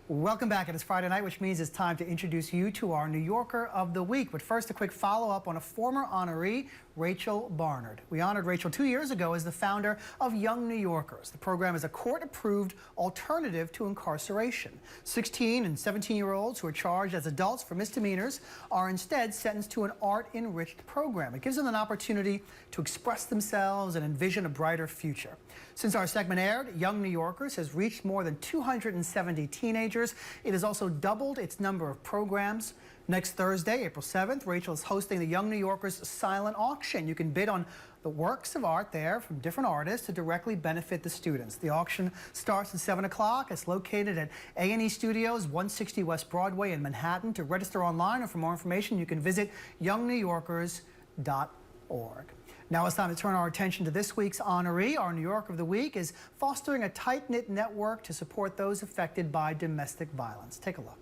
Welcome back. It is Friday night, which means it's time to introduce you to our New Yorker of the Week. But first, a quick follow-up on a former honoree, Rachel Barnard. We honored Rachel 2 years ago as the founder of Young New Yorkers. The program is a court-approved alternative to incarceration. 16 and 17-year-olds who are charged as adults for misdemeanors are instead sentenced to an art-enriched program. It gives them an opportunity to express themselves and envision a brighter future. Since our segment aired, Young New Yorkers has reached more than 270 teenagers. It has also doubled its number of programs. Next Thursday, April 7th, Rachel is hosting the Young New Yorkers silent auction. You can bid on the works of art there from different artists to directly benefit the students. The auction starts at 7 o'clock. It's located at A&E Studios, 160 West Broadway in Manhattan. To register online or for more information, you can visit youngnewyorkers.org. Now it's time to turn our attention to this week's honoree. Our New Yorker of the Week is fostering a tight-knit network to support those affected by domestic violence. Take a look.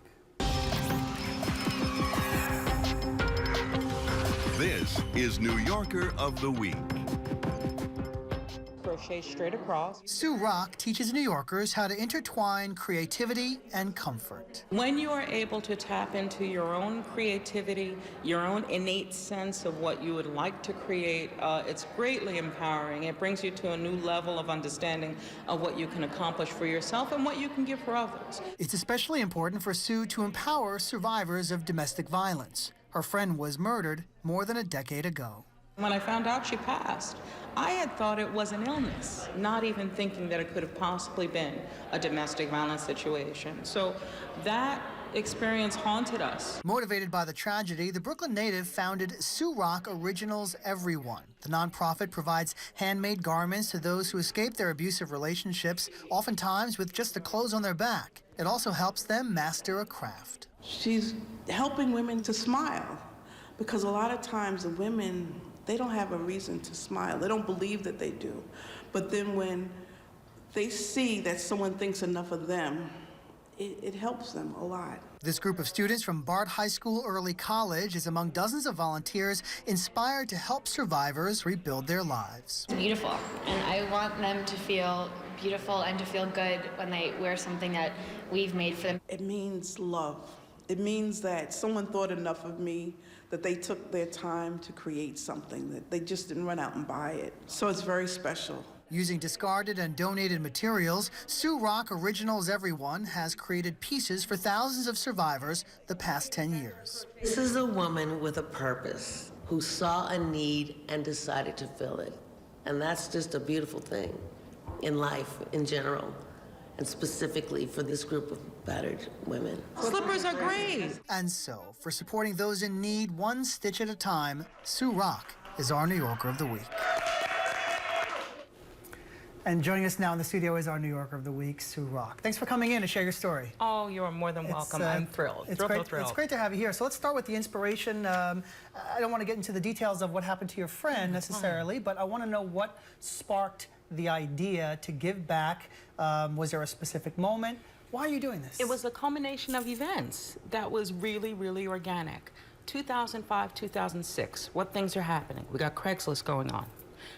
This is New Yorker of the Week. Crochet straight across. Sioux Rock teaches New Yorkers how to intertwine creativity and comfort. When you are able to tap into your own creativity, your own innate sense of what you would like to create, it's greatly empowering. It brings you to a new level of understanding of what you can accomplish for yourself and what you can give for others. It's especially important for Sue to empower survivors of domestic violence. Her friend was murdered more than a decade ago. When I found out she passed, I had thought it was an illness, not even thinking that it could have possibly been a domestic violence situation. So that experience haunted us. Motivated by the tragedy, the Brooklyn native founded Sioux Rock Originals Everyone. The nonprofit provides handmade garments to those who escape their abusive relationships, oftentimes with just the clothes on their back. It also helps them master a craft. She's helping women to smile, because a lot of times the women, they don't have a reason to smile. They don't believe that they do. But then when they see that someone thinks enough of them, it helps them a lot. This group of students from Bard High School Early College is among dozens of volunteers inspired to help survivors rebuild their lives. It's beautiful, and I want them to feel beautiful and to feel good when they wear something that we've made for them. It means love. It means that someone thought enough of me that they took their time to create something, that they just didn't run out and buy it. So it's very special. Using discarded and donated materials, Sioux Rock Originals Everyone has created pieces for thousands of survivors the past 10 years. This is a woman with a purpose who saw a need and decided to fill it. And that's just a beautiful thing in life in general, and specifically for this group of battered women. Slippers are great. And so, for supporting those in need one stitch at a time, Sioux Rock is our New Yorker of the Week. And joining us now in the studio is our New Yorker of the Week, Sioux Rock. Thanks for coming in to share your story. Oh, you are more than welcome. I'm thrilled. It's great to have you here. So let's start with the inspiration. I don't want to get into the details of what happened to your friend necessarily, but I want to know what sparked the idea to give back. Was there a specific moment? Why are you doing this? It was a culmination of events that was really, really organic. 2005, 2006, what things are happening? We got Craigslist going on.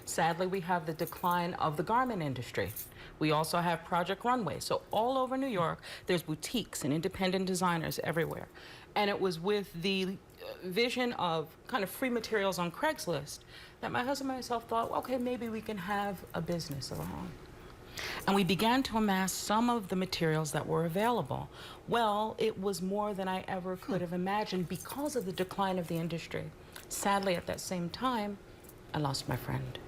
Sadly, we have the decline of the garment industry. We also have Project Runway. So all over New York, there's boutiques and independent designers everywhere. And it was with the vision of kind of free materials on Craigslist that my husband and myself thought, okay, maybe we can have a business of our own. And we began to amass some of the materials that were available. Well, it was more than I ever could have imagined because of the decline of the industry. Sadly, at that same time, I lost my friend.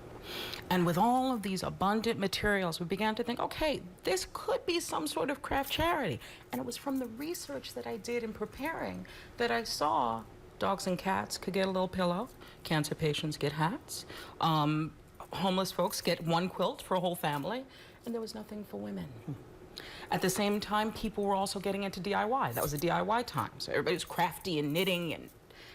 And with all of these abundant materials, we began to think, okay, this could be some sort of craft charity. And it was from the research that I did in preparing that I saw dogs and cats could get a little pillow, cancer patients get hats, homeless folks get one quilt for a whole family, and there was nothing for women. At the same time, people were also getting into DIY. That was a DIY time. So everybody was crafty and knitting and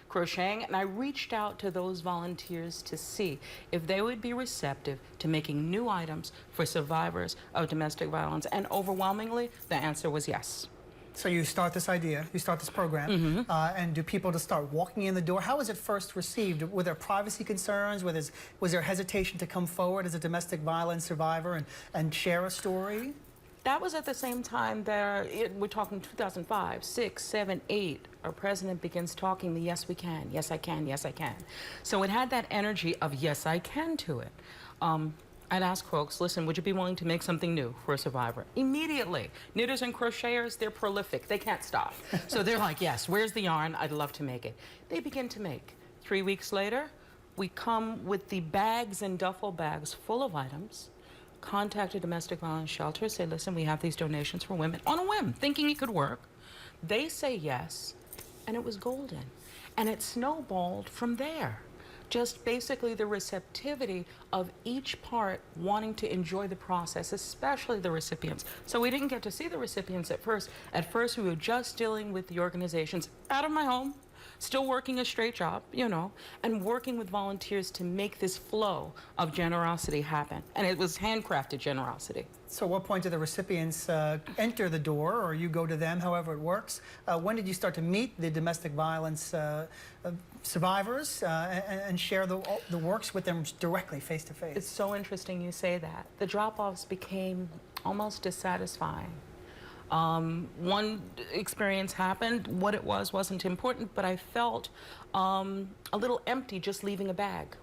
crocheting, and I reached out to those volunteers to see if they would be receptive to making new items for survivors of domestic violence, and overwhelmingly, the answer was yes. So you start this idea, you start this program, and do people just start walking in the door? How was it first received? Were there privacy concerns? Was there hesitation to come forward as a domestic violence survivor and share a story? That was at the same time that we're talking 2005, 6, 7, 8. Our president begins talking the yes we can, yes I can, yes I can. So it had that energy of yes I can to it. I'd ask folks, listen, would you be willing to make something new for a survivor? Immediately. Knitters and crocheters, they're prolific. They can't stop. So they're like, yes, where's the yarn? I'd love to make it. They begin to make. 3 weeks later, we come with the bags and duffel bags full of items, contact a domestic violence shelter, say, listen, we have these donations for women, on a whim, thinking it could work. They say yes, and it was golden. And it snowballed from there. Just basically the receptivity of each part wanting to enjoy the process, especially the recipients. So we didn't get to see the recipients at first. At first, we were just dealing with the organizations out of my home, still working a straight job, you know, and working with volunteers to make this flow of generosity happen. And it was handcrafted generosity. So what point do the recipients enter the door, or you go to them, however it works? When did you start to meet the domestic violence survivors and share the works with them directly, face to face? It's so interesting you say that. The drop-offs became almost dissatisfying. One experience happened. What it wasn't important, but I felt a little empty just leaving a bag,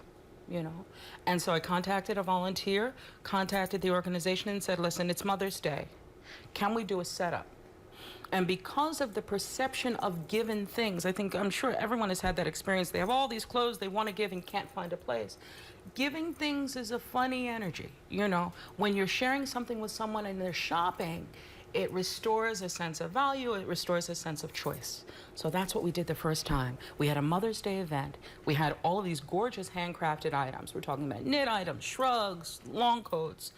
you know. And so I contacted a volunteer, contacted the organization and said, listen, it's Mother's Day. Can we do a setup? And because of the perception of given things, I'm sure everyone has had that experience. They have all these clothes they want to give and can't find a place. Giving things is a funny energy, you know. When you're sharing something with someone and they're shopping, it restores a sense of value, it restores a sense of choice. So that's what we did the first time. We had a Mother's Day event. We had all of these gorgeous handcrafted items. We're talking about knit items, shrugs, long coats.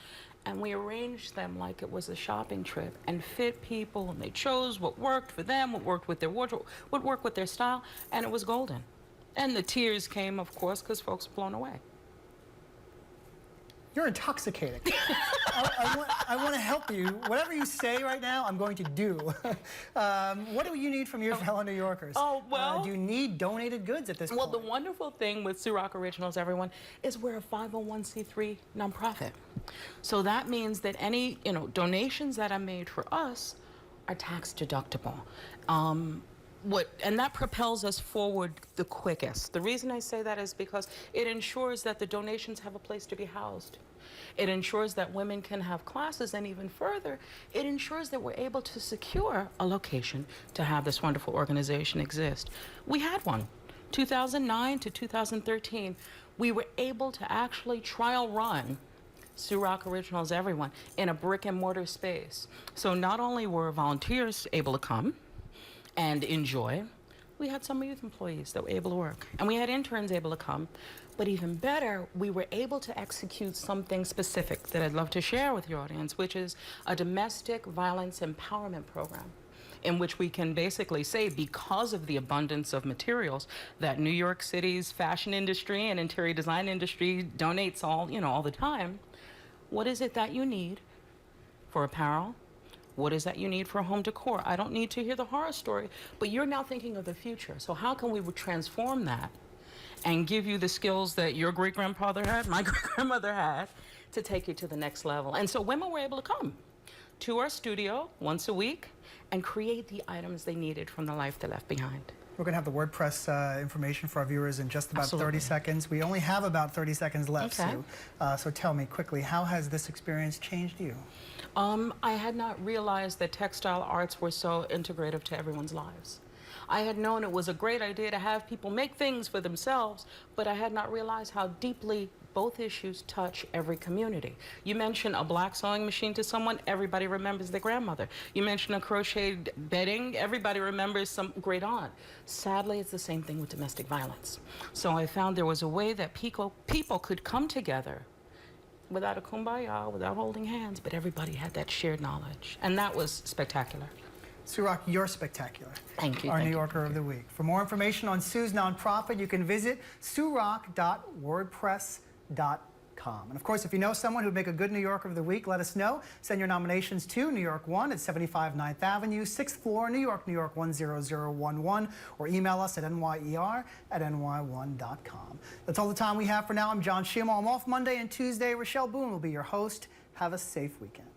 And we arranged them like it was a shopping trip and fit people, and they chose what worked for them, what worked with their wardrobe, what worked with their style, and it was golden. And the tears came, of course, because folks were blown away. You're intoxicating. I want to help you. Whatever you say right now, I'm going to do. What do you need from your fellow New Yorkers? Oh, well. Do you need donated goods at this point? Well, the wonderful thing with Sioux Rock Originals, everyone, is we're a 501c3 nonprofit. So that means that any, you know, donations that are made for us are tax deductible. And that propels us forward the quickest. The reason I say that is because it ensures that the donations have a place to be housed. It ensures that women can have classes, and even further, it ensures that we're able to secure a location to have this wonderful organization exist. We had one. 2009 to 2013, we were able to actually trial run Sioux Rock Originals, everyone, in a brick and mortar space. So not only were volunteers able to come and enjoy, we had some youth employees that were able to work, and we had interns able to come. But even better, we were able to execute something specific that I'd love to share with your audience, which is a domestic violence empowerment program, in which we can basically say, because of the abundance of materials that New York City's fashion industry and interior design industry donates all the time, what is it that you need for apparel? What is that you need for home decor? I don't need to hear the horror story, but you're now thinking of the future. So how can we transform that and give you the skills that your great-grandfather had, my great-grandmother had, to take you to the next level? And so women were able to come to our studio once a week and create the items they needed from the life they left behind. We're going to have the WordPress information for our viewers in just about Absolutely. 30 seconds. We only have about 30 seconds left, Okay. Sue. So tell me quickly, how has this experience changed you? I had not realized that textile arts were so integrative to everyone's lives. I had known it was a great idea to have people make things for themselves, but I had not realized how deeply both issues touch every community. You mention a black sewing machine to someone, everybody remembers their grandmother. You mention a crocheted bedding, everybody remembers some great aunt. Sadly, it's the same thing with domestic violence. So I found there was a way that people could come together without a kumbaya, without holding hands, but everybody had that shared knowledge. And that was spectacular. Sioux Rock, you're spectacular. Thank you. Our thank New you, Yorker thank of the Week. For more information on Sue's nonprofit, you can visit siouxrock.wordpress.com. And of course, if you know someone who'd make a good New Yorker of the Week, let us know. Send your nominations to New York 1 at 75 9th Avenue, 6th floor, New York, New York 10011, or email us at nyer@ny1.com. That's all the time we have for now. I'm John Schiumo. I'm off Monday and Tuesday. Rochelle Boone will be your host. Have a safe weekend.